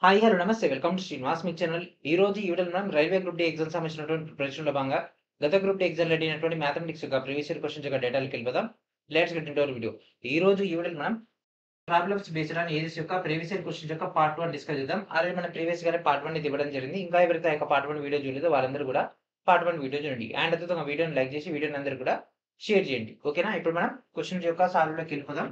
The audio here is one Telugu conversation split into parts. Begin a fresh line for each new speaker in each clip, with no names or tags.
హాయ్ హలో నమస్తే welcome to Srinivas me channel. ఈ వీడియోలో మనం రైల్వే గ్రూప్ డి ఎగ్జామ్ సంబంధించినటువంటి ప్రిపరేషన్‌లో భాగంగా గత గ్రూప్ డి ఎగ్జామ్‌లో అడిగినటువంటి మ్యాథమెటిక్స్ యొక్క ప్రీవియస్ ఇయర్ క్వెషన్స్ యొక్క డేటాలోకి వెళ్ళిపోదాం. Let's get into hour video. ఈ వీడియోలో మనం ప్రాబ్లమ్స్ బేస్డ్ ఆన్ ఏజెస్ యొక్క ప్రీవియస్ ఇయర్ క్వెషన్స్ యొక్క పార్ట్ 1 డిస్కస్ చేద్దాం. ఆల్రెడీ మనం ప్రీవియస్ గానే పార్ట్ 1 ఇది ఇవ్వడం జరిగింది. ఇంకా ఎవరైతే ఆ యొక్క పార్ట్ 1 వీడియో చూడలేదో వాళ్ళందరూ కూడా పార్ట్ 1 వీడియో చూడండి. అండ్ అదేవిధంగా వీడియోని లైక్ చేసి వీడియోని అందరూ కూడా షేర్ చేయండి. ఓకేనా? ఇప్పుడు మనం క్వెషన్స్ యొక్క సాల్వ్‌లోకి వెళ్ళిపోదాం.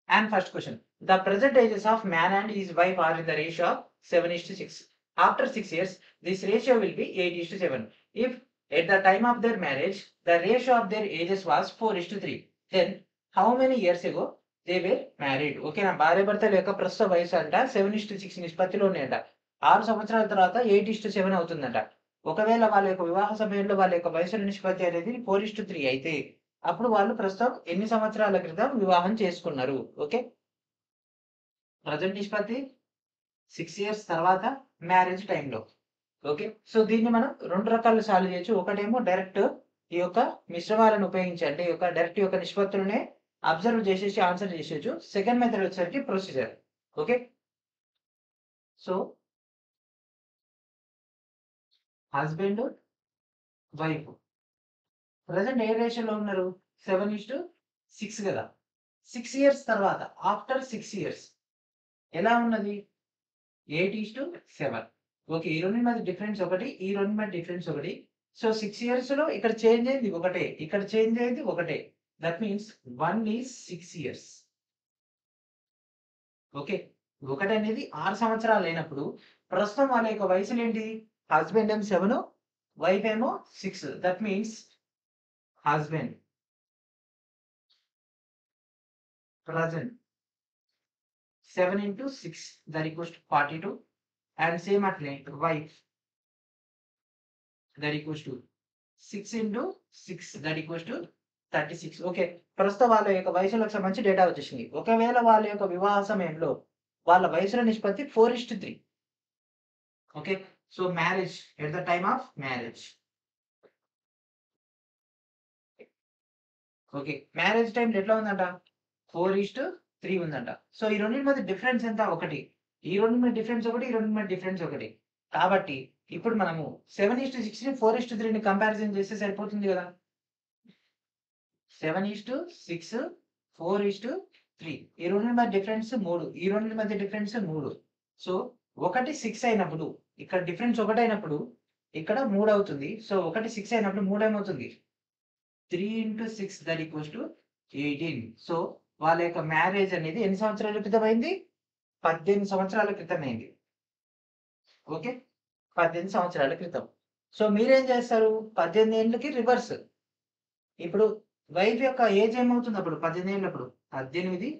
And first question. The present ages of man and his wife are in the ratio of 7:6. After 6 years, this ratio will be 8:7. If at the time of their marriage, the ratio of their ages was 4:3, then how many years ago they were married? ఓకేనా? భార్యాభర్తల యొక్క ప్రస్తుత వయసు అంట 7:6 నిష్పత్తిలో ఉన్నాయంట. 6 సంవత్సరాల తర్వాత 8:7 అవుతుందంట. ఒకవేళ వాళ్ళ యొక్క వివాహ సమయంలో వాళ్ళ యొక్క వయసుల నిష్పత్తి అనేది 4:3 అయితే అప్పుడు వాళ్ళు ప్రస్తుతం ఎన్ని సంవత్సరాల క్రితం వివాహం చేసుకున్నారు? ఓకే. ప్రెజెంట్ నిష్పత్తి 6 ఇయర్స్ తర్వాత మ్యారేజ్ టైమ్‌లో. ఓకే. సో దీన్ని మనం 2 రకాలుగా సాల్వ్ చేయొచ్చు. ఒకటేమో డైరెక్ట్ ఈ యొక్క మిశ్రమాలను ఉపయోగించి అంటే ఈ యొక్క డైరెక్ట్ యొక్క నిష్పత్తులనే అబ్జర్వ్ చేసేసి ఆన్సర్ చేసేయొచ్చు. సెకండ్ మెథడ్ వచ్చేసరికి procedure. Okay. So husband, wife present ఏ రేషియోలో ఉన్నారు? 7:6 గదా! 6 ఇయర్స్ తర్వాత ఆఫ్టర్ 6 ఇయర్స్ ఎలా ఉన్నది? 8:7. ఓకే. ఈ రెండిటి మధ్య డిఫరెన్స్ ఒకటి. ఈ రెండిటి మధ్య డిఫరెన్స్ ఒకటి. సో 6 ఇయర్స్‌లో ఇక్కడ చేంజ్ అయింది ఒకటే. ఇక్కడ చేంజ్ అయింది ఒకటే. That means 1 is 6 years. Okay. ఒకటనేది 6 సంవత్సరాలు అయినప్పుడు ప్రస్తుతం వాళ్ళ యొక్క వయసులేంటి? హస్బెండ్ ఏమో 7, వైఫ్ ఏమో 6. That means husband present 7 into 6 that equals to 42 and same అట్లే wife that equals to 6 into 6 that equals to 36. Okay. ప్రస్తుతం వాళ్ళ యొక్క వయసులకు సంబంధించి డేటా వచ్చేసింది. ఒకవేళ వాళ్ళ యొక్క వివాహ సమయంలో వాళ్ళ వయసుల నిష్పత్తి 4:3. Okay. So marriage at the time of marriage. Okay. Marriage టైమ్‌లో ఎట్లా ఉందంట? 4:3 ఉందంట. సో ఈ రెండిటి మధ్య డిఫరెన్స్ ఎంత? ఒకటి. ఈ రెండిటి మధ్య డిఫరెన్స్ ఒకటి. ఈ రెండిటి మధ్య డిఫరెన్స్ ఒకటి. కాబట్టి ఇప్పుడు మనము 7:6ని 4:3ని కంపారిజన్ చేస్తే సరిపోతుంది గదా! 7:6 4:3 ఈ రెండిటి మధ్య డిఫరెన్స్ 3. ఈ రెండిటి మధ్య డిఫరెన్స్ 3. సో ఒకటి 6 అయినప్పుడు ఇక్కడ డిఫరెన్స్ ఒకటైనప్పుడు ఇక్కడ 3 అవుతుంది. సో ఒకటి 6 అయినప్పుడు 3 ఏమవుతుంది? 3 into 6 that equals to 18. So వాళ్ళ యొక్క మ్యారేజ్ అనేది ఎన్ని సంవత్సరాల క్రితం అయింది? 18 సంవత్సరాల క్రితం అయింది. ఓకే. 18 సంవత్సరాల క్రితం. సో మీరేం చేస్తారు? 18 ఏళ్ళకి రివర్స్. ఇప్పుడు వైఫ్ యొక్క ఏజ్ ఏమవుతుంది అప్పుడు 18 ఏళ్ళప్పుడు? 18.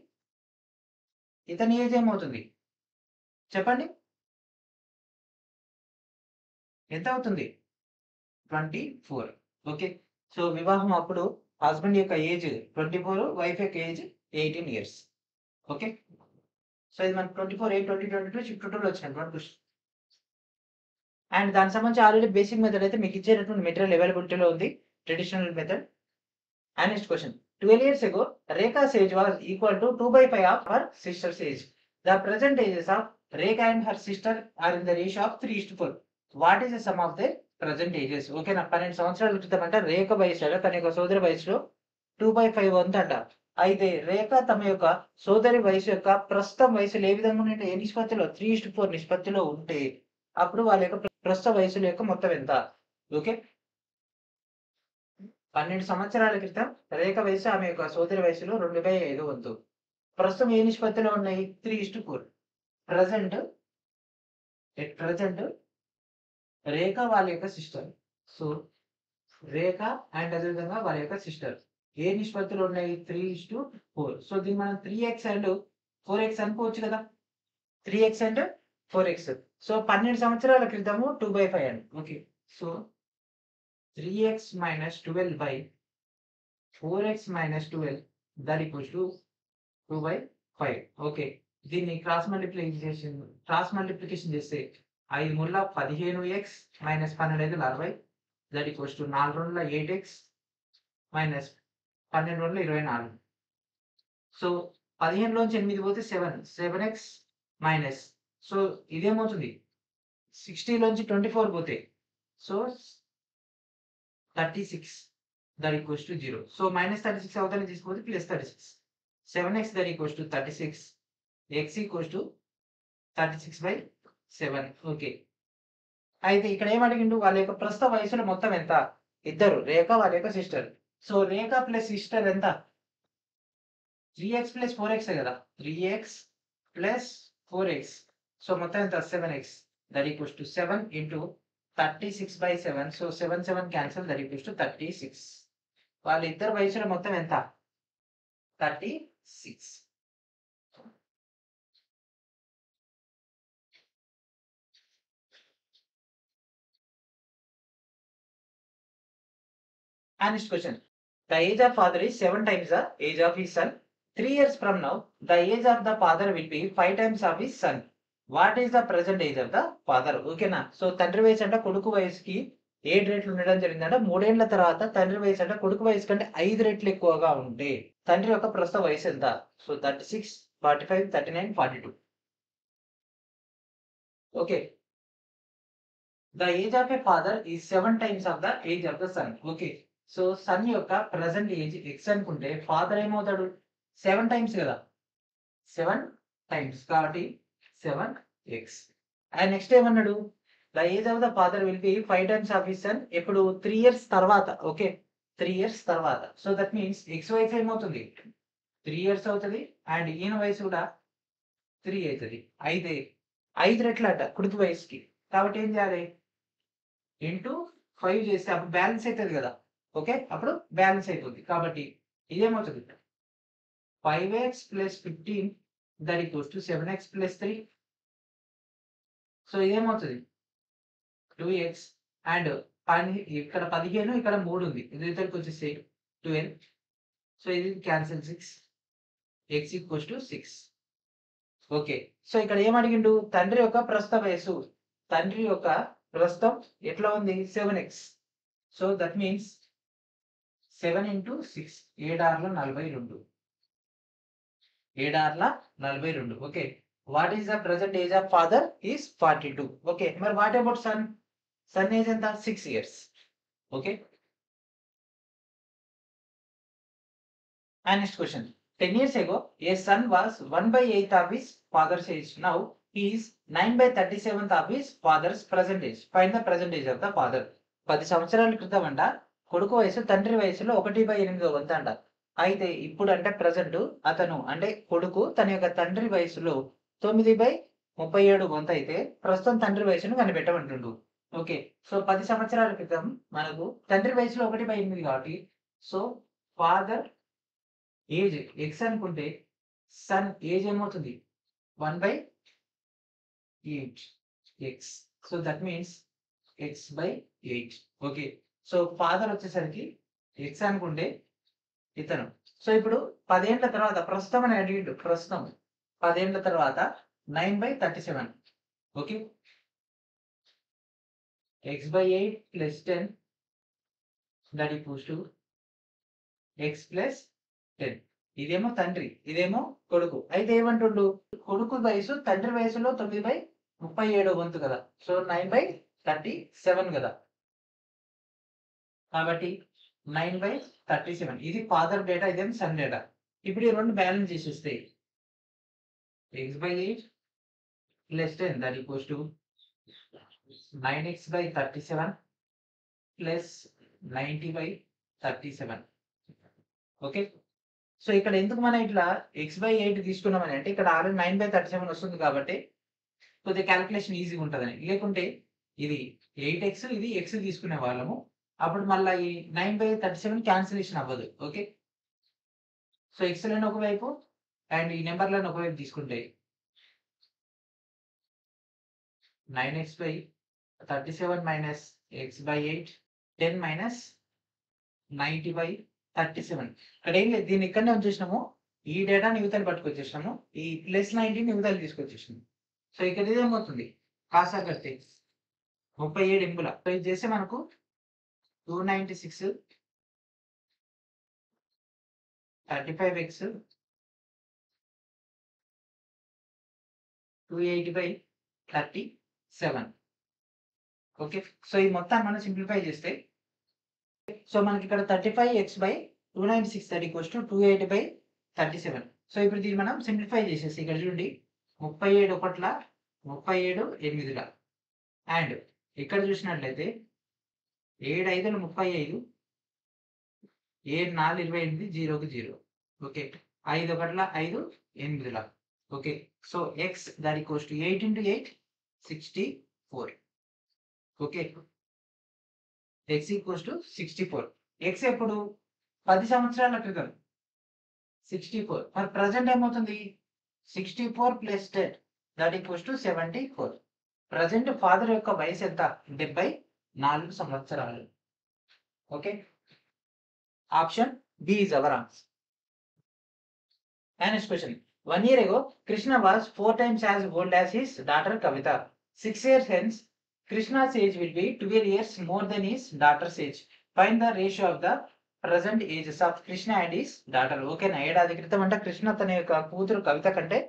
ఇతని ఏజ్ ఏమవుతుంది? చెప్పండి. ఎంత అవుతుంది? 24. ఓకే. సో వివాహం అప్పుడు హస్బెండ్ యొక్క ఏజ్ 24, వైఫ్ యొక్క ఏజ్ 18 ఇయర్స్. ఓకే. సో ఇది మనకు 24, 8, 20, 22 షిఫ్ట్ 2లో వచ్చినటువంటి క్వెషన్. అండ్ దానికి సంబంధించి ఆల్రెడీ బేసిక్ మెథడ్ అయితే మీకు ఇచ్చేటటువంటి మెటీరియల్ అవైలబిలిటీలో ఉంది. Traditional method. And next question. 12 years ago, Rekha's age was equal to 2/5 of her sister's age. The present ages of Rekha and her sister are in the ratio of 3:4. What is the sum of their present ages? ఓకేనా? 12 సంవత్సరాల క్రితం అంట రేఖ వయసు తన యొక్క సోదరి వయసులో 2/5 వంతంట. అయితే రేఖ తమ యొక్క సోదరి వయసు యొక్క ప్రస్తుతం వయసులు ఏ విధంగా ఉంటే ఏ నిష్పత్తిలో 3:4 నిష్పత్తిలో ఉంటే అప్పుడు వాళ్ళ యొక్క ప్రస్తుత వయసుల యొక్క మొత్తం ఎంత? ఓకే. 12 సంవత్సరాల క్రితం రేఖ వయసు ఆమె యొక్క సోదరి వయసులో 2/5 వంతు. ప్రస్తుతం ఏ నిష్పత్తిలో ఉన్నాయి? 3:4. ప్రెజెంట్ ప్రెజెంట్ రేఖ వాళ్ళ యొక్క సిస్టర్. సో రేఖ అండ్ అదేవిధంగా వాళ్ళ యొక్క సిస్టర్ ఏ నిష్పత్తిలో ఉన్నాయి? 3:4. సో దీన్ని మనం 3x అండ్ 4x అనుకోవచ్చు కదా! 3x and 4x. సో 12 సంవత్సరాల క్రితము 2/5 అండి. Okay. So 3x minus 12 by 4x minus 12 that equals to 2/5. Okay. దీన్ని క్రాస్ మల్టిప్లికేషన్ చేస్తే 5 మూల 15x minus 12 40 that equals to 4 2 8x minus 12 24. So 15 లోంచి 8 పోతే 7x మైనస్. సో ఇదేమవుతుంది 60 లోంచి 24 పోతే so 36 that equals to 0. So -36 అవతల తీసుకుపోతే +36. 7x that equals to 36. x equals to 36/7. Okay. అయితే ఇక్కడ ఏమడిగిండు వాళ్ళ యొక్క ప్రస్తుత వయసులో మొత్తం ఎంత? ఇద్దరు, రేఖ వాళ్ళ యొక్క సిస్టర్. సో రేఖ ప్లస్ సిస్టర్ ఎంత? 3x + 4x కదా. 3x + 4x. సో మొత్తం ఎంత? 7x that equals to 7 into 36/7. So 7 7 cancel that equals to 36. వాళ్ళ ఇద్దరు వయసులో మొత్తం ఎంత? 36. And next question. The age of father is 7 times the age of his son. 3 years from now, the age of the father will be 5 times of his son. What is the present age of the father? ఓకేనా? సో తండ్రి వయసు అంటే కొడుకు వయసుకి 7 రెట్లు ఉండడం జరిగిందంటే 3 ఏళ్ల తర్వాత తండ్రి వయసు అంటే కొడుకు వయసు కంటే 5 రెట్లు ఎక్కువగా ఉంటే తండ్రి యొక్క ప్రస్తుత వయసు ఎంత? So 36, 45, 39, 42. Okay. The age of a father is 7 times of the age of the son. Okay. So son యొక్క ప్రెసెంట్ ఏజ్ ఎక్స్ అనుకుంటే ఫాదర్ ఏమవుతాడు? 7 టైమ్స్ కదా. 7 టైమ్స్ కాబట్టి 7x. అండ్ నెక్స్ట్ ఏమన్నాడు? The age of the father will be 5 times of his son. ఇప్పుడు 3 ఇయర్స్ తర్వాత. ఓకే, 3 ఇయర్స్ తర్వాత. సో దట్ మీన్స్ ఎక్స్ వయసు ఏమవుతుంది? 3 ఇయర్స్ అవుతుంది. అండ్ ఈయన వయసు కూడా 3 అవుతుంది. అయితే 5 రెట్లు అట కుడికి వయసుకి. కాబట్టి ఏం చేయాలి? ఇంటూ 5 చేస్తే అప్పుడు బ్యాలెన్స్ అవుతుంది కదా. ఓకే, అప్పుడు బ్యాలెన్స్ అయిపోతుంది. కాబట్టి ఇదేమవుతుంది? 5x + 15 that equals to 7x + 3. So ఇదేమవుతుంది? 2x. అండ్ ఇక్కడ 15, ఇక్కడ 3 ఉంది. ఇది ఇతరికి వచ్చేసి 12. సో ఇది cancel 6. x equals to 6. Okay. So ఇక్కడ ఏమడిగిండు? తండ్రి యొక్క ప్రస్తుత వయసు. తండ్రి యొక్క ప్రస్తుతం ఎట్లా ఉంది? 7x. So that means 7 into 6. 7 ఆర్ల 42. 7 ఆర్ల 42. Okay. What is the present age of father? Is 42. Okay. మరి what about son? Son age ఎంత? 6 years. Okay. And next question. 10 years ago, a son was 1/8 of his father's age. Now he is 9/37 of his father's present age. Find the present age of the father. 10 సంవత్సరాల క్రితం అంట కొడుకు వయసు తండ్రి వయసులో 1/8 వంతు అంట. అయితే ఇప్పుడు అంటే ప్రజెంట్ అతను అంటే కొడుకు తన యొక్క తండ్రి వయసులో 9/37 వంతు అయితే ప్రస్తుతం తండ్రి వయసును కనిపెట్టమంటుండు. ఓకే. సో 10 సంవత్సరాల క్రితం మనకు తండ్రి వయసులో 1/8 కాబట్టి సో ఫాదర్ ఏజ్ ఎక్స్ అనుకుంటే సన్ ఏజ్ ఏమవుతుంది? 1/8 X. So that means x/8. Okay. So father వచ్చేసరికి ఎక్స్ అనుకుంటే ఇతను. సో ఇప్పుడు 10 ఏళ్ల తర్వాత ప్రస్తుతం అని అడిగిండు. ప్రస్తుతం 10 ఏళ్ల తర్వాత 9/37. Okay. x/8 + 10 that equals to x + 10. ఇదేమో తండ్రి, ఇదేమో కొడుకు. అయితే ఏమంటుండు? కొడుకు వయసు తండ్రి వయసులో 9/37 వంతు కదా. సో 9/37 కదా. కాబట్టి 9/37. ఇది ఫాదర్ డేటా, ఇదేమో సన్ డేటా. ఇప్పుడు ఈ రెండు బ్యాలెన్స్ చేసేస్తే x/8 + 10 that equals to 9x/37 + 90/37. Okay. So ఇక్కడ ఎందుకు మనం ఇట్లా x/8 తీసుకున్నామని అంటే ఇక్కడ ఆల్రెడీ 9/37 వస్తుంది కాబట్టి కొద్దిగా క్యాలిక్యులేషన్ ఈజీగా ఉంటుందని. లేకుంటే ఇది 8x ఇది x తీసుకునే వాళ్ళము. అప్పుడు మళ్ళీ ఈ 9/37 క్యాన్సిలేషన్ అవ్వదు. ఓకే. సో x లను ఒకవైపు అండ్ ఈ నెంబర్లను ఒకవైపు తీసుకుంటే 9x/37 - x/8 10 - 90/37. ఇక్కడ ఏం లేదు, దీన్ని ఇక్కడనే వచ్చేసినాము. ఈ డేటాని యువతలు పట్టుకొచ్చేసినాము. ఈ +19 యువతలు తీసుకొచ్చేసినాము. సో ఇక్కడ ఇదేమవుతుంది? కాసా కడితే 37 ఇంపుల. సో ఇది చేస్తే మనకు 296 35x 280/37. ఓకే, సో ఈ మొత్తాన్ని మనం సింప్లిఫై చేస్తే సో మనకి ఇక్కడ 35x/296 that equals to 280/37. So ఇప్పుడు దీన్ని మనం సింప్లిఫై చేసేసి ఇక్కడ చూడండి 37 ఒకట్ల 37 8ల అండ్ ఇక్కడ చూసినట్లయితే 7 5లు 35 7 4 28 0కి 0. ఓకే, 5 ఒకట్ల 5 8ల. Okay, so x that equals to 8 into 8 64. Okay, x equals to 64. x ఎప్పుడు 10 సంవత్సరాల క్రితం 64. మరి ప్రజెంట్ ఏమవుతుంది 64 + 10 that equals to 74. Present father యొక్క వయసు ఎంత 74 సంవత్సరాలు. Okay, option B is our answer. Next question. 1 year ago, Krishna was 4 times as old as his daughter Kavita. 6 years hence, Krishna's age will be 12 years more than his daughter's age. Find the ratio of the present ages of Krishna and his daughter. ఓకేనా, ఏడాది క్రితం అంట కృష్ణ తన యొక్క కూతురు కవిత కంటే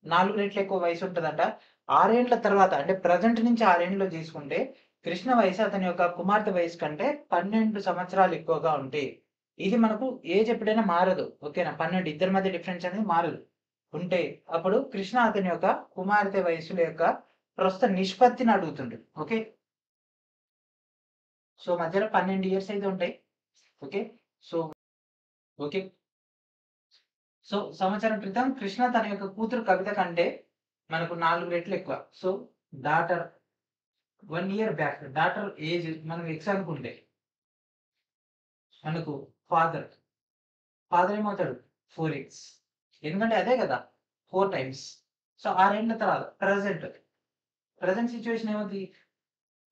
4 రెట్లు ఎక్కువ వయసు ఉంటుందంట. 6 ఏళ్ల తర్వాత అంటే ప్రజెంట్ నుంచి 6 ఏళ్ళు తీసుకుంటే కృష్ణ వయసు అతని యొక్క కుమార్తె వయసు కంటే 12 సంవత్సరాలు ఎక్కువగా ఉంటాయి. ఇది మనకు ఏజ్ ఎప్పుడైనా మారదు. ఓకేనా, 12 ఇద్దరి మధ్య డిఫరెన్స్ అనేది మారదు. ఉంటే అప్పుడు కృష్ణ అతని యొక్క కుమార్తె వయసుల యొక్క ప్రస్తుత నిష్పత్తిని అడుగుతుండు. ఓకే, సో మధ్యలో 12 ఇయర్స్ అయితే ఉంటాయి. ఓకే, సో ఓకే, సో సంవత్సరం క్రితం కృష్ణ తన యొక్క కూతురు కవిత కంటే మనకు 4 రెట్లు ఎక్కువ. So daughter 1 year back daughter age మనం ఎక్స్ అనుకుంటే మనకు ఫాదర్ ఏమవుతాడు 4x, ఎందుకంటే అదే కదా 4 టైమ్స్. సో 6 ఏళ్ల తర్వాత ప్రజెంట్ సిచ్యువేషన్ ఏమవుతుంది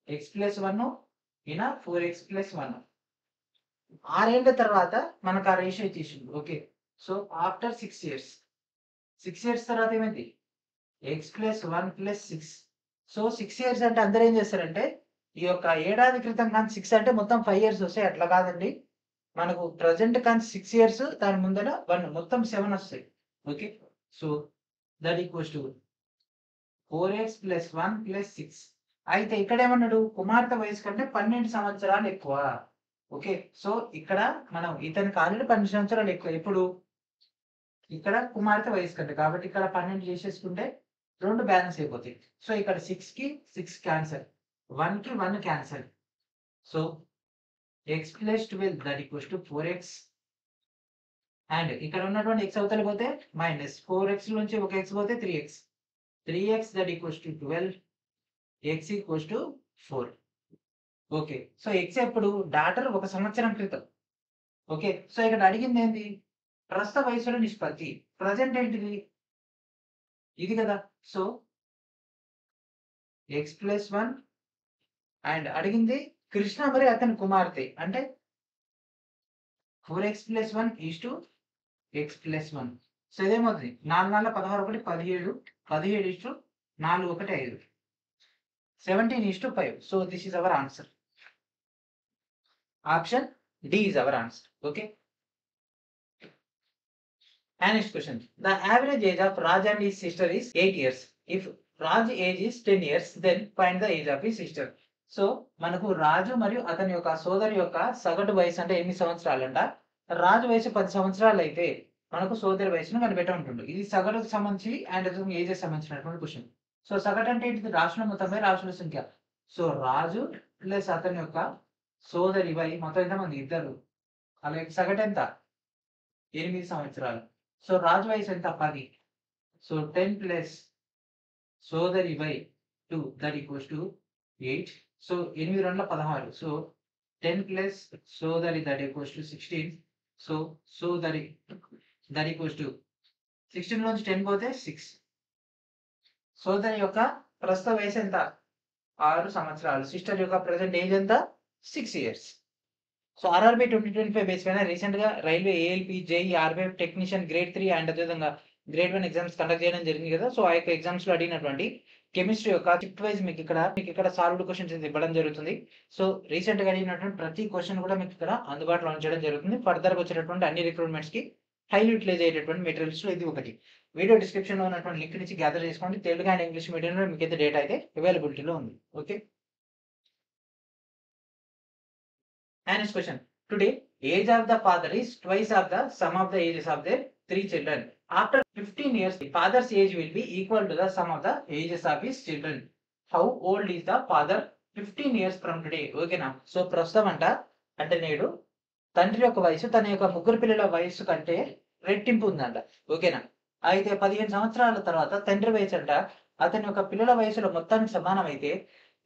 x+1 ఈయన 4x + 1. 6 ఏళ్ల తర్వాత మనకు ఆ రేషియో ఇచ్చేసింది. ఓకే, సో ఆఫ్టర్ 6 ఇయర్స్ తర్వాత ఏమైంది x+1 + 6. సో 6 ఇయర్స్ అంటే అందరూ ఏం చేస్తారంటే ఈ యొక్క ఏడాది క్రితం కానీ 6 అంటే మొత్తం 5 ఇయర్స్ వస్తాయి. అట్లా కాదండి, మనకు ప్రజెంట్ కానీ 6 ఇయర్స్ దాని ముందర 1 మొత్తం 7 వస్తాయి. Okay, so that equals to 4x + 1 + 6. అయితే ఇక్కడ ఏమన్నాడు కుమార్తె వయసు కంటే 12 సంవత్సరాలు ఎక్కువ. ఓకే, సో ఇక్కడ మనం ఇతనికి ఆల్రెడీ 12 సంవత్సరాలు ఎక్కువ. ఇప్పుడు ఇక్కడ కుమార్తె వయసు కంటే కాబట్టి ఇక్కడ 12 చేసేసుకుంటే 2 బ్యాలెన్స్ అయిపోతాయి. సో ఇక్కడ 6కి 6 క్యాన్సల్, 1కి 1 cancel. So x + 12 that equals to 4x and ఇక్కడ ఉన్నటువంటి x అవతల పోతే మైనస్ 4x నుంచి ఒక x పోతే 3x that equals to 12, x equals to 4. Okay, so x ఎప్పుడు డాటర్ 1 సంవత్సరం క్రితం. ఓకే, సో ఇక్కడ అడిగింది ఏంది ప్రస్తుత వయసులో నిష్పత్తి. ప్రజెంట్ ఏంటిది ఇది కదా. సో x+1 అండ్ అడిగింది కృష్ణ మరి అతని కుమార్తె అంటే 4x + 1 x+1. So ఇదేమవుతుంది 4 4 16 1 17 17 4 1 5 17:5. So this is our answer. Option D is our answer. Okay, next question. The average age of Raj and his sister is 8 years. If Raj age is 10 years, then find the age of his sister. సో మనకు రాజు మరియు అతని యొక్క సోదరి యొక్క సగటు వయసు అంటే 8 సంవత్సరాలు అంట. రాజు వయసు 10 సంవత్సరాలు అయితే మనకు సోదరి వయసును కనిపెట్టమంటుండు. ఇది సగటుకు సంబంధించి అండ్ ఏజెస్ సంబంధించినటువంటి క్వశ్చన్. సో సగటు అంటే ఏంటిది రాశుల మొత్తమే రాశుల సంఖ్య. సో రాజు ప్లస్ అతని యొక్క సోదరి వై మొత్తం ఎంతమంది ఇద్దరు, అలాగే సగటు ఎంత 8 సంవత్సరాలు. సో రాజు వయసు ఎంత 10. సో 10 ప్లస్ సోదరి by 2 that equals to 8. So 8 2 16. So 10 plus సోదరి దట్ ఈక్వల్స్ టు 16. సో సోదరి దట్ ఈక్వల్స్ టు 16 నుంచి 10 పోతే 6. సోదరి యొక్క ప్రస్తుత వయసు ఎంత 6 సంవత్సరాలు. సిస్టర్ యొక్క ప్రెసెంట్ ఏజ్ ఎంత 6 years. సో ఆర్ఆర్బీ 2025 బేస్ పైన రీసెంట్ గా railway ALP JEE RBI technician grade 3 and అదేవిధంగా గ్రేడ్ 1 ఎగ్జామ్స్ కండక్ట్ చేయడం జరిగింది కదా. సో ఆ యొక్క ఎగ్జామ్స్ లో అడిగినటువంటి కెమిస్ట్రీ యొక్క షిఫ్ట్ వైజ్ మీకు ఇక్కడ సాల్వ్డ్ క్వశ్చన్స్ ఇవ్వడం జరుగుతుంది. సో రీసెంట్ గా అడిగినటువంటి ప్రతి క్వశ్చన్ కూడా మీకు ఇక్కడ అందుబాటులో ఉంచడం జరుగుతుంది. ఫర్దర్ గా వచ్చేటటువంటి అన్ని రిక్రూట్మెంట్స్ కి హైలీ యూటిలైజ్ అయ్యేటటువంటి మెటీరియల్స్ లో ఇది ఒకటి. వీడియో డిస్క్రిప్షన్లో ఉన్నటువంటి లింక్ నుంచి గ్యాదర్ చేసుకోండి. తెలుగు అండ్ ఇంగ్లీష్ మీడియంలో మీకు అయితే డేటా అయితే అవైలబిలిటీలో ఉంది. Okay. And next question. Today, age of the father is twice of the sum of the ages of their 3 children. After 15 years, the father's age will be equal to the sum of the ages of his children. How old is the father 15 years from today? ఓకేనా. సో ప్రస్తుతం అంటే నేడు తండ్రి యొక్క వయసు తన యొక్క ముగ్గురు పిల్లల వయసు కంటే రెట్టింపు ఉందంట. ఓకేనా. అయితే 15 సంవత్సరాల తర్వాత తండ్రి వయసు అతని యొక్క పిల్లల వయసులో మొత్తానికి సమానమైతే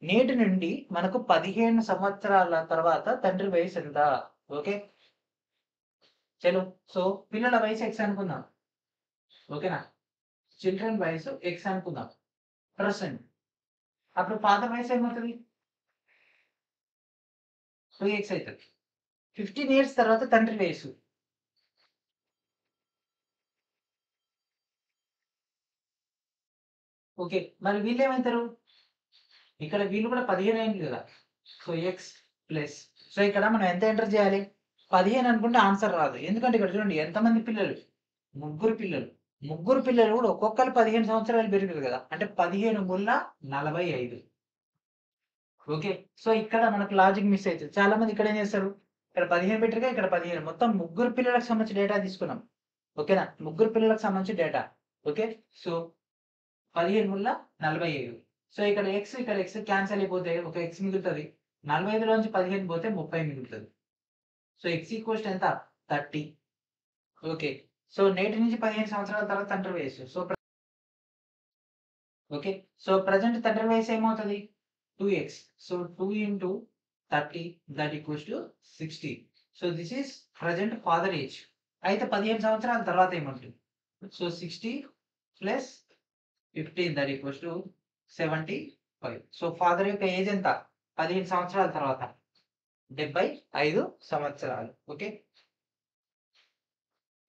నేటి నుండి మనకు 15 సంవత్సరాల తర్వాత తండ్రి వయసు ఎంత? ఓకే. చలో. సో పిల్లల వయసు ఎక్స్ అనుకుందాం. ఓకేనా. చిల్డ్రన్ వయసు ఎక్స్ అనుకుందాం ప్రెసెంట్. అప్పుడు ఫాదర్ వయసు ఏమవుతుంది? 2x అవుతుంది. 15 ఇయర్స్ తర్వాత తండ్రి వయసు. ఓకే. మరి వీళ్ళు ఏమవుతారు? ఇక్కడ వీళ్ళు కూడా 15 అయింది కదా. So x plus. సో ఇక్కడ మనం ఎంత ఎంటర్ చేయాలి? 15 అనుకుంటే ఆన్సర్ రాదు. ఎందుకంటే ఇక్కడ చూడండి ఎంతమంది పిల్లలు? ముగ్గురు పిల్లలు. ముగ్గురు పిల్లలు కూడా ఒక్కొక్కరు 15 సంవత్సరాలు పెరిగారు కదా. అంటే 15 గుళ్ళ 45. ఓకే. సో ఇక్కడ మనకు లాజిక్ మిస్ అవుతుంది. చాలా మంది ఇక్కడ ఏం చేస్తారు? ఇక్కడ 15 పెట్టరుగా, ఇక్కడ 15. మొత్తం ముగ్గురు పిల్లలకు సంబంధించి డేటా తీసుకున్నాం. ఓకేనా. ముగ్గురు పిల్లలకు సంబంధించి డేటా. ఓకే. సో 15 గుళ్ళ 45. సో ఇక్కడ ఎక్స్ క్యాన్సిల్ అయిపోతే ఒక ఎక్స్ మిగులుతుంది. 45లోంచి 15 పోతే 30 మిగులుతుంది. సో ఎక్స్ ఈక్వల్స్ ఎంత? 30. ఓకే. సో నేటి నుంచి 15 సంవత్సరాల తర్వాత తండ్రి వయసు. So okay. సో ప్రజెంట్ తండ్రి వయసు ఏమవుతుంది? 2x. So 2 into 30 that equals to 60. So this is present father age. అయితే 15 సంవత్సరాల తర్వాత ఏమంటుంది? So 60 plus 15 that equals to 75. So father యొక్క ఏజ్ ఎంత? 15 సంవత్సరాల తర్వాత 75 సంవత్సరాలు. Okay.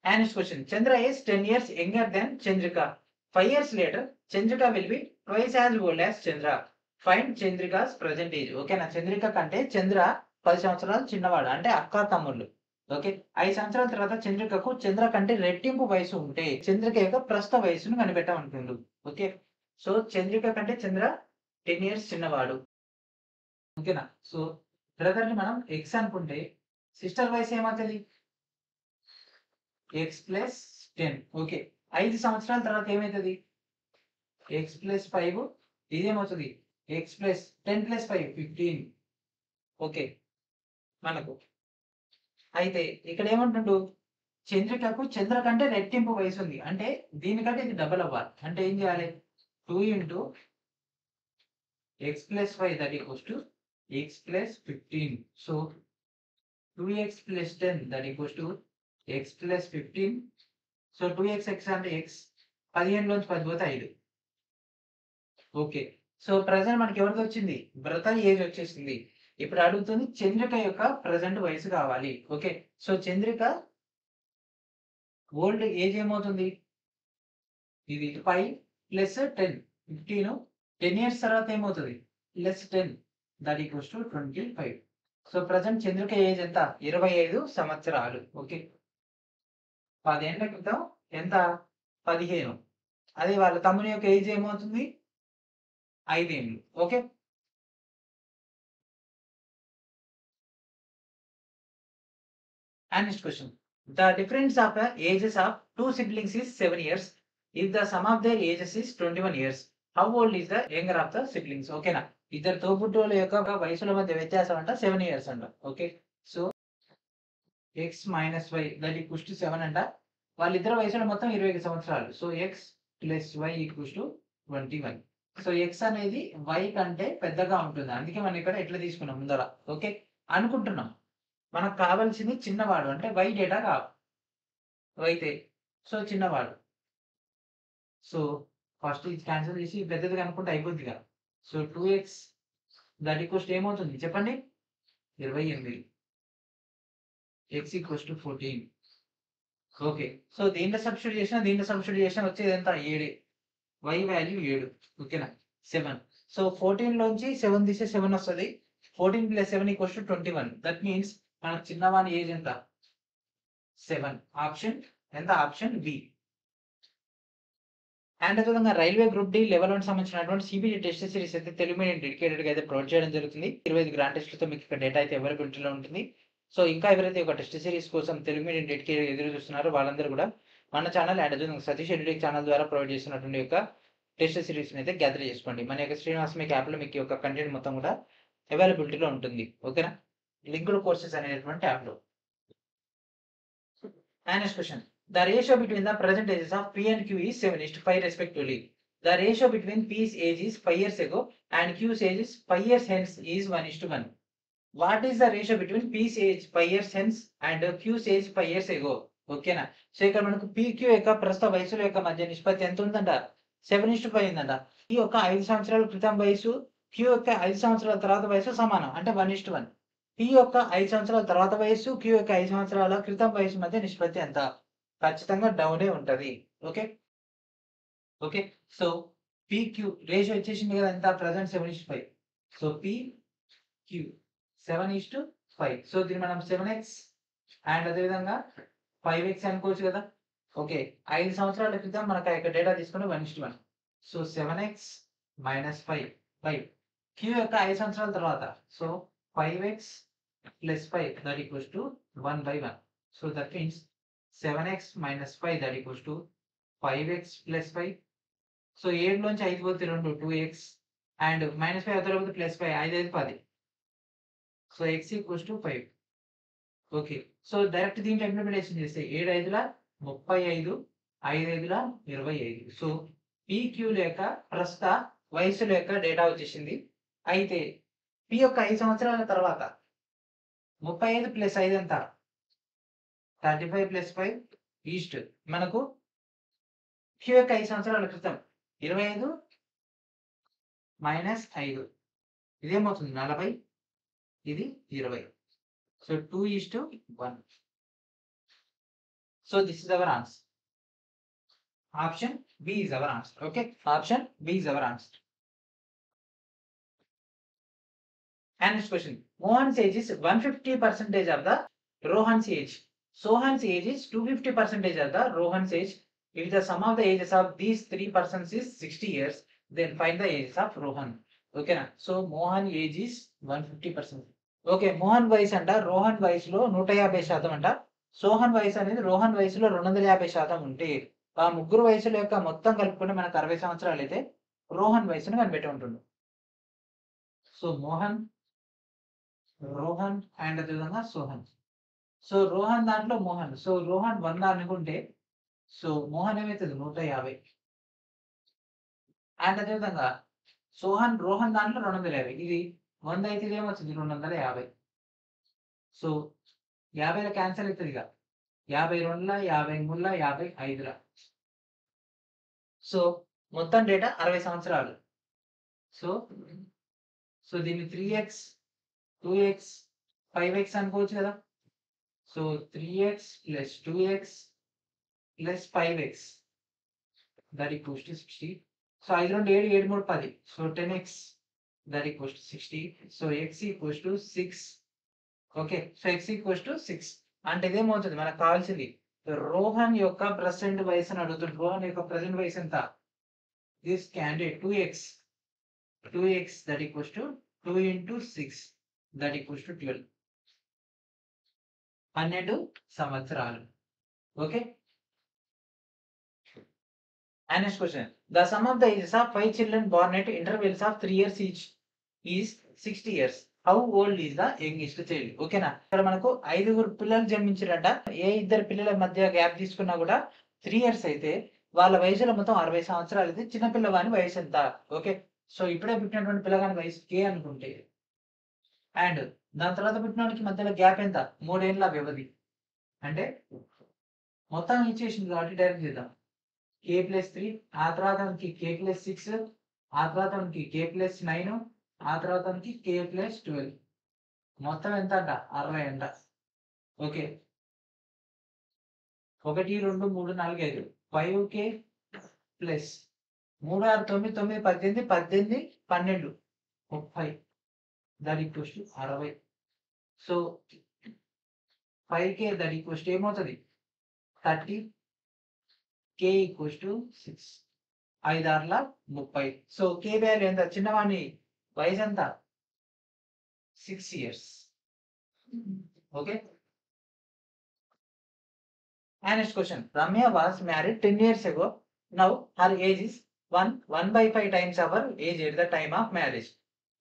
And next question. Chandra is 10 years younger than Chandrika. 5 years later, Chandrika will be twice as old as Chandra. Find Chandrika's present age. ఓకేనా. చంద్రిక కంటే చంద్ర 10 సంవత్సరాలు చిన్నవాడు. అంటే అక్క తమ్ముళ్ళు. ఓకే. 5 సంవత్సరాల తర్వాత చంద్రికకు చంద్ర కంటే రెట్టింపు వయసు ఉంటే చంద్రిక యొక్క ప్రస్తుత వయసును కనిపెట్టమంటుండు. ఓకే. సో చంద్రిక కంటే చంద్ర 10 ఇయర్స్ చిన్నవాడు. ఓకేనా. సో బ్రదర్ ని మనం ఎక్స్ అనుకుంటే సిస్టర్ వయసు ఏమవుతుంది? X plus 10. ఓకే. 5 సంవత్సరాల తర్వాత ఏమవుతుంది? X plus 5. ఇదేమవుతుంది? X plus 10 plus 5 15. ఓకే. మనకు అయితే ఇక్కడ ఏమంటుండు? చంద్రికకు చంద్ర కంటే రెట్టింపు వయసు ఉంది. అంటే దీనికంటే ఇది డబల్ అవ్వాలి. అంటే ఏం చేయాలి? 2 into x plus 5 that equals to x plus 15. So 2x plus 10 that equals to x plus 15. So 2x అంటే x. 15 లోంచి 10 పోతే 5. ఓకే. సో ప్రజెంట్ మనకి ఎవరిది వచ్చింది? బ్రదర్ ఏజ్ వచ్చేసింది. ఇప్పుడు అడుగుతుంది చంద్రిక యొక్క ప్రజెంట్ వయసు కావాలి. Okay. So Chandrika old age ఏమవుతుంది? ఇది 5 ప్లస్ 10 15. 10 ఇయర్స్ తర్వాత ఏమవుతుంది? Plus 10 that equals to 25. So present Chandrika age ఎంత? 25 సంవత్సరాలు. ఓకే. 10 ఏళ్ల క్రితం ఎంత? 15. అదే వాళ్ళ తమ్ముని యొక్క ఏజ్ ఏమవుతుంది? 5 ఏళ్ళు. Okay. And next question. The difference of the ages of two siblings is 7 years. If the sum of their ages is 21 years, how old is the younger of the siblings? ఓకేనా. ఇద్దరు తోబుట్టువుల యొక్క వయసుల మధ్య వ్యత్యాసం అంట 7 years అంట. Okay. So x minus y that equals to 7 అంట. వాళ్ళిద్దరు వయసులో మొత్తం 25 సంవత్సరాలు. So x plus y equals to 21. So x అనేది y కంటే పెద్దగా ఉంటుంది. అందుకే మనం ఇక్కడ ఎట్లా తీసుకున్నాం ముందర. ఓకే. అనుకుంటున్నాం. మనకు కావాల్సింది చిన్నవాడు. అంటే y డేటా కావాలి. అయితే సో చిన్నవాడు. సో ఫస్ట్ ఇది క్యాన్సిల్ చేసి పెద్దది అనుకుంటే అయిపోద్ది కదా. సో 2x దట్ ఈక్వల్స్ ఏమవుతుంది చెప్పండి? 28. x equals to 14. Okay. So దీంట్లో సబ్స్టిట్యూట్ చేసినా వచ్చేది ఎంత? 7. y value 7. ఓకేనా. 7. సో 14 లోంచి 7 తీసే 7 వస్తుంది. 14 plus 7 equals to 21. That means మన చిన్నవాని ఏజ్ ఎంత? 7. ఆప్షన్ ఎంత? Option B. అండ్ అదేవిధంగా రైల్వే గ్రూప్ డి లెవెల్ 1 సంబంధించినటువంటి సిబిటి టెస్ట్ సిరీస్ అయితే తెలుగు మీడియం డెడికేటెడ్‌గా అయితే ప్రొవైడ్ చేయడం జరుగుతుంది. 25 గ్రాండ్ టెస్ట్‌లతో మీకు ఇక్కడ డేటా అయితే అవైలబిలిటీలో ఉంటుంది. సో, ఇంకా ఎవరైతే ఒక టెస్ట్ సిరీస్ కోసం తెలుగు మీడియం డెడికేటెడ్‌గా ఎదురు చూస్తున్నారో వాళ్ళందరూ కూడా మన ఛానల్ అండ్ అదేవిధంగా సతీష్ ఎడ్యుటెక్ ఛానల్ ద్వారా ప్రొవైడ్ చేస్తున్నటువంటి యొక్క టెస్ట్ సిరీస్‌ని అయితే గ్యాదర్ చేసుకోండి. మన యొక్క శ్రీనివాస్ మీకు యాప్‌లో మీకు ఈ యొక్క కంటెంట్ మొత్తం కూడా అవైలబిలిటీలో ఉంటుంది. ఓకేనా? లింక్డ్ కోర్సెస్ అనేటువంటి యాప్‌లో. And next question. The ratio between the present ages of P and Q is 7:5 respectively. The ratio between P's age is 5 years ago and Q's age is 5 years hence is 1:1. What is the ratio between P's age 5 years hence and Q's age 5 years ago? ఓకేనా? సో ఇక్కడ మనకు PQ యొక్క ప్రస్తుత వయసుల యొక్క మధ్య నిష్పత్తి ఎంత ఉందంట? 7:5 ఉందంట. P యొక్క 5 సంవత్సరాల క్రితం వయసు Q యొక్క 5 సంవత్సరాల తర్వాత వయసు సమానం. అంటే 1:1. P యొక్క 5 సంవత్సరాల తర్వాత వయసు Q యొక్క 5 సంవత్సరాల క్రితం వయసు మధ్య నిష్పత్తి ఎంత? ఖచ్చితంగా డౌనే ఉంటది. Okay. Okay. So PQ ratio వచ్చేసింది కదా ఎంత? ప్రెజెంట్ 7:5. So PQ 7:5. సో దీన్ని మనం 7x అండ్ అదే విధంగా 5x అనుకోవచ్చు కదా. ఓకే. 5 సంవత్సరాల క్రితం మనకు ఆ యొక్క డేటా తీసుకొని 1:1. సో 7x - 5 బై Q యొక్క 5 సంవత్సరాల తర్వాత. So 5x + 5 that equals to 1/1. So that means 7x - 5 that equals to 5x + 5. So 7 నుంచి 5 పోతే 2 2x అండ్ -5 అవతల పోతే +5 5 5 10. So x = 5. Okay. So direct దీంట్లో ఇంప్లిమెంటేషన్ చేస్తే 7 5ల 35 5 5ల 25. సో PQ లేక ప్రస్తుత వయసుల యొక్క డేటా వచ్చేసింది. అయితే P యొక్క 5 సంవత్సరాల తర్వాత 35 + 5 ఎంత? 35 + 5 ఈస్ట్ మనకు Q యొక్క 5 సంవత్సరాల క్రితం 25 - 5 ఇదేమవుతుంది 40 ఇది 20. So 2:1. So this is our answer. Option B is our answer. Okay. Option B is our answer. And next question. Mohan's age is 150% of the Rohan's age. Sohan's age is 250% of the Rohan's age. If the sum of the ages of these three persons is 60 years, then find the ages of Rohan. Okay na? So Mohan age is 150%. Okay. Mohan వయసు అంట రోహన్ వయసులో 150% అంట. సోహన్ వయసు అనేది రోహన్ వయసులో 250% ఉంటే ఆ ముగ్గురు వయసుల యొక్క మొత్తం కలుపుకుంటే మనకు 60 సంవత్సరాలు అయితే రోహన్ వయసును కనిపెట్టి ఉంటుంది. సో మోహన్, రోహన్ అండ్ అదేవిధంగా సోహన్. సో రోహన్ దాంట్లో మోహన్. సో రోహన్ 100 అనుకుంటే సో మోహన్ ఏమవుతుంది 150. అండ్ అదేవిధంగా సోహన్ రోహన్ దాంట్లో 250. ఇది 100 అయితే ఇది ఏమొచ్చింది 250. సో 50ల క్యాన్సల్ అవుతుంది ఇక 52ల 53ల 55ల. సో మొత్తం డేటా 60 సంవత్సరాలు. సో సో దీన్ని 3x 2x 5x అనుకోవచ్చు కదా. So 3x + 2x + 5x that equals to 60. So 5 2 7 7 3 10. So 10x that equals to 60. So x = 6. Okay. So x = 6 అంటే ఇదేమవుతుంది మనకు కావాల్సింది రోహన్ యొక్క ప్రెజెంట్ వయసు అని అడుగుతుంది. రోహన్ యొక్క ప్రెజెంట్ వయసు ఎంత? This candidate 2x that equals to 2 × 6 that equals to 12. 12 సంవత్సరాలు. Okay. And next question. The sum of the ages of 5 children born at intervals of 3 years each is 60 years. How old is the youngest child? ఓకేనా? ఇక్కడ మనకు 5 పిల్లలు జన్మించారట. ఏ ఇద్దరు పిల్లల మధ్య గ్యాప్ తీసుకున్నా కూడా 3 ఇయర్స్ అయితే వాళ్ళ వయసులో మొత్తం 60 సంవత్సరాలు అయితే చిన్న పిల్లవాని వయసు ఎంత? ఓకే. సో ఇప్పుడే పుట్టినటువంటి పిల్లగాని వయసు K అనుకుంటే అండ్ దాని తర్వాత పుట్టినవాడికి మధ్యలో గ్యాప్ ఎంత? 3 ఏళ్ల వ్యవధి. అంటే మొత్తం ఇచ్చేసింది కాబట్టి డైరెక్ట్ చేద్దాం. K+3 ఆ తర్వాత K+6 ఆ తర్వాత K+9 ఆ తర్వాత K+12 మొత్తం ఎంత అంట 60 అంట. Okay. 1 2 3 4 5 5K plus 3 6 9 9 18 18 12 30 that equals to 60. So 5K that equals to ఏమవుతుంది 30. K = 6. 5 6 30. సో కే వాల్యూ ఎంత? చిన్నవాడిని వయసు ఎంత? 6 years. Okay. And next question. Ramya was married 10 years ago. Now her age is 1/5 times our age at the time of marriage.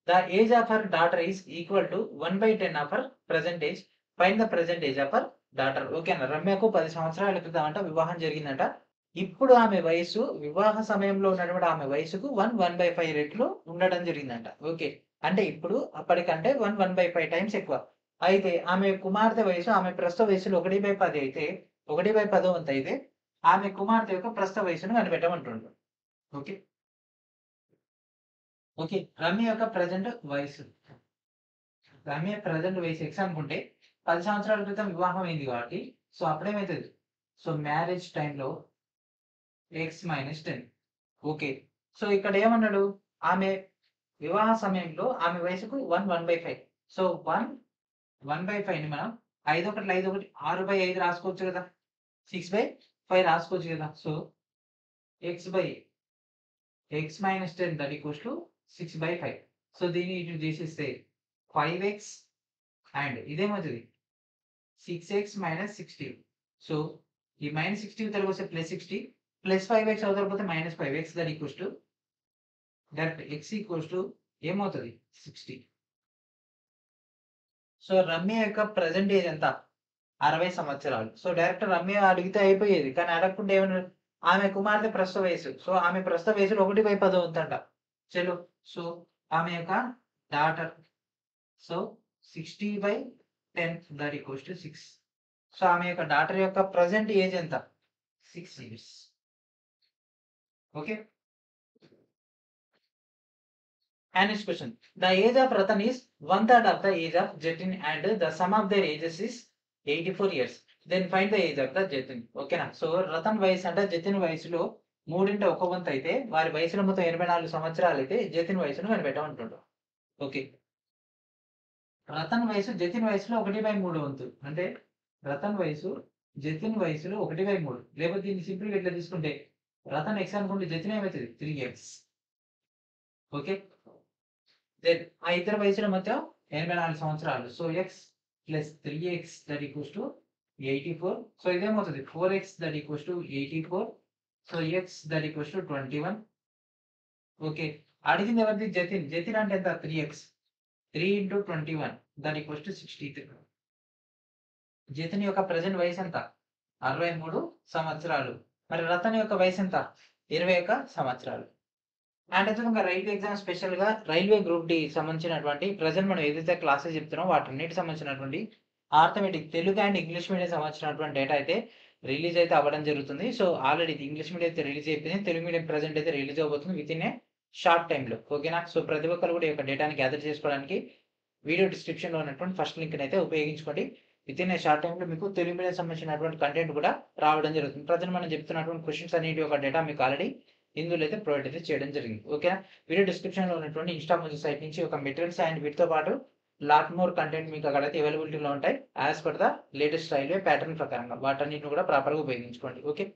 The age of her daughter is equal to 1/10 of her present age. Find the present age of her daughter. ఓకేనా? రమ్యకు 10 సంవత్సరాల క్రితం అంట వివాహం జరిగిందంట. ఇప్పుడు ఆమె వయసు వివాహ సమయంలో ఉన్నటువంటి ఆమె వయసుకు 1/5 రెట్లు ఉండడం జరిగిందంట. ఓకే. అంటే ఇప్పుడు అప్పటికంటే 1/5 టైమ్స్ ఎక్కువ. అయితే ఆమె కుమార్తె వయసు ఆమె ప్రస్తుత వయసులో 1/10 అయితే 1/10 వంతు అయితే ఆమె కుమార్తె యొక్క ప్రస్తుత వయసును కనిపెట్టమంటుండ్రు. ఓకే. ఓకే. రమ్య యొక్క ప్రెజెంట్ వయసు. రమ్య ప్రెజెంట్ వయసు ఎక్స్ అనుకుంటే 10 సంవత్సరాల క్రితం వివాహం అయింది కాబట్టి సో అప్పుడేమైతుంది? సో మ్యారేజ్ టైంలో ఎక్స్ మైనస్ 10. ఓకే. సో ఇక్కడ ఏమన్నాడు? ఆమె వివాహ సమయంలో ఆమె వయసుకు 1/5. సో 1/5ని మనం 5 1 5 1 6/5 రాసుకోవచ్చు కదా. 6/5 రాసుకోవచ్చు కదా. So x minus 10 that equals to 6/5. So దీన్ని ఇటు చేసేస్తే 5x అండ్ ఇదేమవుతుంది 6x minus 60. సో ఈ మైనస్ 60 తెలుగు వస్తే ప్లస్ 60 ప్లస్ 5x అవుతారు minus 5x that equals to direct x equals to ఏమవుతుంది 60. సో రమ్య యొక్క ప్రెజెంట్ ఏజ్ ఎంత? 60 సంవత్సరాలు. సో డైరెక్ట్ రమ్య అడిగితే అయిపోయేది. కానీ అడగకుండా ఏమన్నారు? ఆమె కుమార్తె ప్రస్తుత వయసు. సో ఆమె ప్రస్తుత వయసులో 1/10 వంతంట. చలో. సో ఆమె యొక్క daughter. So 60/10 that equals to 6. So ఆమె యొక్క డాటర్ యొక్క ప్రెజెంట్ ఏజ్ ఎంత? 6 years. Okay. And next question. The age of Ratan is 1/3 of the age of Jatin and the sum of their ages is 84 years. Then find the age of the Jatin. ఓకేనా? సో రతన్ వయసు అంటే జతిన్ వయసులో 1/3 అయితే వారి వయసులో మొత్తం 84 సంవత్సరాలు అయితే జతిన్ వయసును కనిపెట్టమంటుంటాం. ఓకే. రతన్ వయసు జతిన్ వయసులో 1/3 వంతు. అంటే రతన్ వయసు జతిన్ వయసులో 1/3. లేకపోతే దీన్ని సింపుల్ గా ఇట్లా తీసుకుంటే రతన్ ఎక్స్ అనుకుంటే జతిన్ ఏమవుతుంది 3x. ఓకే. దెన్ ఆ ఇద్దరు వయసుల మధ్య 84 సంవత్సరాలు. So x plus 3x that equals to 84. So ఇదేమవుతుంది 4x that equals to 84. So x that equals to 21. Okay. అడిగింది ఎవరిది? జతిన్. జతిన్ అంటే ఎంత? 3x. 3 × 21 that equals to 63. Jatin యొక్క ప్రెజెంట్ వయసు ఎంత? 63 సంవత్సరాలు. మరి రతన్ యొక్క వయసు ఎంత? 21 సంవత్సరాలు. అండ్ అయితే ఇంకా రైల్వే ఎగ్జామ్ స్పెషల్‌గా రైల్వే గ్రూప్ డి సంబంధించినటువంటి ప్రెజెంట్ మనం ఏదైతే క్లాసెస్ చెప్తున్నామో వాటన్నిటికి సంబంధించినటువంటి arithmetic Telugu and English medium సంబంధించినటువంటి డేటా అయితే రిలీజ్ అయితే అవ్వడం జరుగుతుంది. సో ఆల్రెడీ ఇంగ్లీష్ మీడియం అయితే రిలీజ్ అయిపోయింది. తెలుగు మీడియం ప్రెజెంట్ అయితే రిలీజ్ అవబోతుంది వితిన్ ఏ షార్ట్ టైమ్‌లో. ఓకేనా? సో ప్రతి ఒక్కరు కూడా ఈ యొక్క డేటాని గ్యాదర్ చేసుకోవడానికి వీడియో డిస్క్రిప్షన్‌లో ఉన్నటువంటి ఫస్ట్ లింక్‌ని అయితే ఉపయోగించుకోండి. వితిన్ ఏ షార్ట్ టైమ్‌లో మీకు తెలుగు మీడియం సంబంధించినటువంటి కంటెంట్ కూడా రావడం జరుగుతుంది. ప్రజెంట్ మనం చెప్తున్నటువంటి క్వెషన్స్ అన్నిటి యొక్క డేటా మీకు ఆల్రెడీ ఇందులో అయితే ప్రొవైడ్ అయితే చేయడం జరిగింది. ఓకేనా? వీడియో డిస్క్రిప్షన్‌లో ఉన్నటువంటి ఇన్‌స్టామోజీ సైట్ నుంచి ఒక మెటీరియల్స్ అండ్ వీటితో పాటు లాట్ మోర్ కంటెంట్ మీకు అక్కడైతే అవైలబిలిటీలో ఉంటాయి. As per the latest railway pattern ప్రకారంగా వాటన్నిటిని కూడా ప్రాపర్‌గా ఉపయోగించుకోండి. Okay.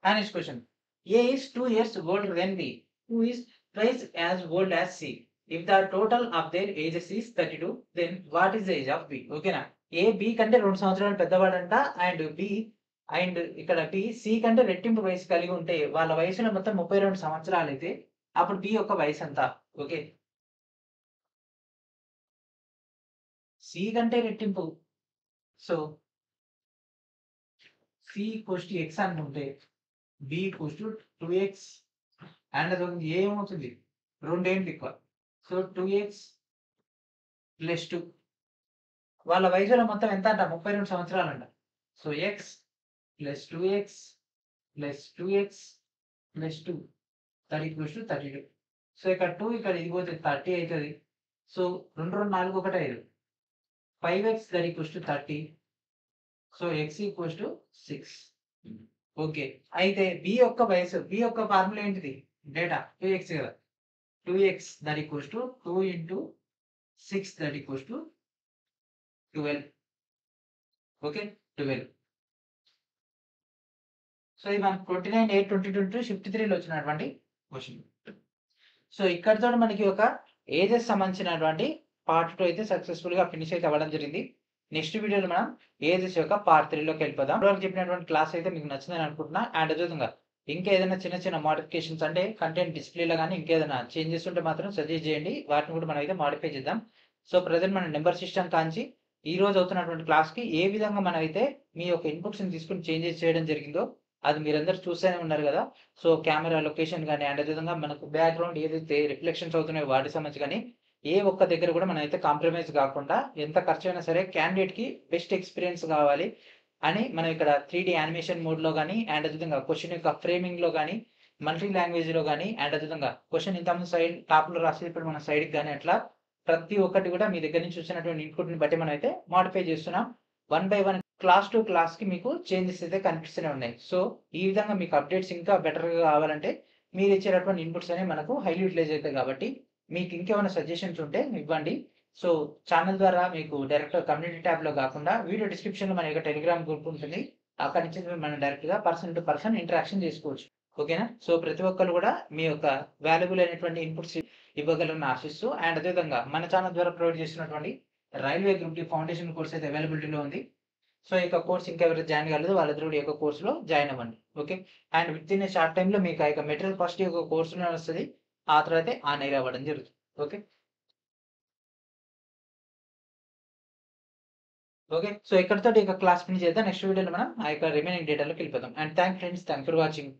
And next question. A is 2 years older than B, who is twice as old as C. If the total of their ages is 32, then what is the age of B? ఓకేనా? A B కంటే 2 సంవత్సరాలు పెద్దవాడంట అండ్ ఇక్కడ బి సి కంటే రెట్టింపు వయసు కలిగి ఉంటే వాళ్ళ వయసులో మొత్తం 32 సంవత్సరాలు అయితే అప్పుడు బి యొక్క వయసు ఎంత? ఓకే. సి కంటే రెట్టింపు. So C equals to x అనుకుంటే B equals to 2x and అది ఏమవుతుంది 2 ఏంటి ఎక్కువ. సో 2x ప్లస్ 2 వాళ్ళ వయసులో మొత్తం ఎంత అంట? 32 సంవత్సరాలు అంట. So x plus 2x plus 2x plus 2 that equals to 32. So ఇక్కడ 2 ఇక్కడ ఇది పోతే 30 అవుతుంది. So 2 2 4 1 5 5x that equals to 30. So x equals to 6. Okay. అయితే బి యొక్క వయసు బి యొక్క ఫార్ములా ఏంటిది? డేటా 2x కదా. 2x that equals to 2 × 6 that equals to 12. Okay. 12. So ఇది మనకు 29/8/2022 షిఫ్ట్ 3లో వచ్చినటువంటి క్వశ్చన్. సో ఇక్కడితో మనకి ఒక ఏజెస్ సంబంధించినటువంటి పార్ట్ 2 అయితే సక్సెస్ఫుల్ గా ఫినిష్ అయితే అవ్వడం జరిగింది. నెక్స్ట్ వీడియోలో మనం ఏజెస్ యొక్క పార్ట్ 3లోకి వెళ్ళిపోదాం. ఇప్పటివరకు చెప్పినటువంటి క్లాస్ అయితే మీకు నచ్చిందని అనుకుంటున్నా. అండ్ అదేవిధంగా ఇంకా ఏదైనా చిన్న చిన్న మోడిఫికేషన్స్ అంటే కంటెంట్ డిస్ప్లేలో కానీ ఇంకేదైనా చేంజెస్ ఉంటే మాత్రం సజెస్ట్ చేయండి. వాటిని కూడా మనం అయితే మోడిఫై చేద్దాం. సో ప్రజెంట్ మన నెంబర్ సిస్టమ్ కాంచి ఈ రోజు అవుతున్నటువంటి క్లాస్కి ఏ విధంగా మనం అయితే మీ యొక్క ఇన్పుట్స్ని తీసుకుని చేంజెస్ చేయడం జరిగిందో అది మీరందరూ చూస్తూనే ఉన్నారు కదా. సో కెమెరా లొకేషన్ కానీ అండ్ అదేవిధంగా మనకు బ్యాక్గ్రౌండ్ ఏదైతే రిఫ్లెక్షన్స్ అవుతున్నాయో వాటికి సంబంధించి కానీ ఏ ఒక్క దగ్గర కూడా మనం అయితే కాంప్రమైజ్ కాకుండా ఎంత ఖర్చు అయినా సరే క్యాండిడేట్కి బెస్ట్ ఎక్స్పీరియన్స్ కావాలి అని మనం ఇక్కడ 3D యానిమేషన్ మోడ్లో కానీ అండ్ అదేవిధంగా క్వశ్చన్ యొక్క ఫ్రేమింగ్లో కానీ మల్టీ లాంగ్వేజ్లో కానీ అండ్ అదేవిధంగా క్వశ్చన్ ఇంతకుముందు సైడ్ టాప్లో రాసి ఇప్పుడు మన సైడ్కి కానీ అట్లా ప్రతి ఒక్కటి కూడా మీ దగ్గర నుంచి వచ్చినటువంటి ఇన్పుట్ని బట్టి మనం అయితే మోడిఫై చేస్తున్నాం. 1 by 1 క్లాస్ టు క్లాస్కి మీకు చేంజెస్ అయితే కనిపిస్తూనే ఉన్నాయి. సో ఈ విధంగా మీకు అప్డేట్స్ ఇంకా బెటర్గా కావాలంటే మీరు ఇచ్చేటటువంటి ఇన్పుట్స్ అనేవి మనకు హైలీ యూటిలైజ్ అవుతాయి. కాబట్టి మీకు ఇంకేమైనా సజెషన్స్ ఉంటే ఇవ్వండి. సో ఛానల్ ద్వారా మీకు డైరెక్ట్ కమ్యూనిటీ ట్యాబ్లో కాకుండా వీడియో డిస్క్రిప్షన్లో మన యొక్క టెలిగ్రామ్ గ్రూప్ ఉంటుంది. అక్కడి నుంచి మనం డైరెక్ట్గా పర్సన్ టు పర్సన్ ఇంటరాక్షన్ చేసుకోవచ్చు. ఓకేనా. సో ప్రతి ఒక్కరు కూడా మీ యొక్క వాల్యుబుల్ అయినటువంటి ఇన్పుట్స్ ఇవ్వగలరని ఆశిస్తూ అండ్ అదేవిధంగా మన ఛానల్ ద్వారా ప్రొవైడ్ చేస్తున్నటువంటి railway group D foundation course అయితే అవైలబిలిటీలో ఉంది. సో ఈ యొక్క కోర్స్ ఇంకా ఎవరైతే జాయిన్ కాలేదు వాళ్ళిద్దరు ఈ యొక్క కోర్సులో జాయిన్ అవ్వండి. Okay. And with in short టైంలో మీకు ఆ యొక్క మెటీరియల్ ఫస్ట్ ఈ యొక్క కోర్సులో వస్తుంది. ఆ తర్వాత ఆన్ ఎయిర్ అవ్వడం జరుగుతుంది. ఓకే. ఓకే. సో ఇక్కడతో ఈ యొక్క క్లాస్ ఫినిష్ చేద్దాం. నెక్స్ట్ వీడియోలో మనం ఆ యొక్క రిమైనింగ్ డేటాలోకి వెళ్ళిపోతాం. And friends, thank for watching.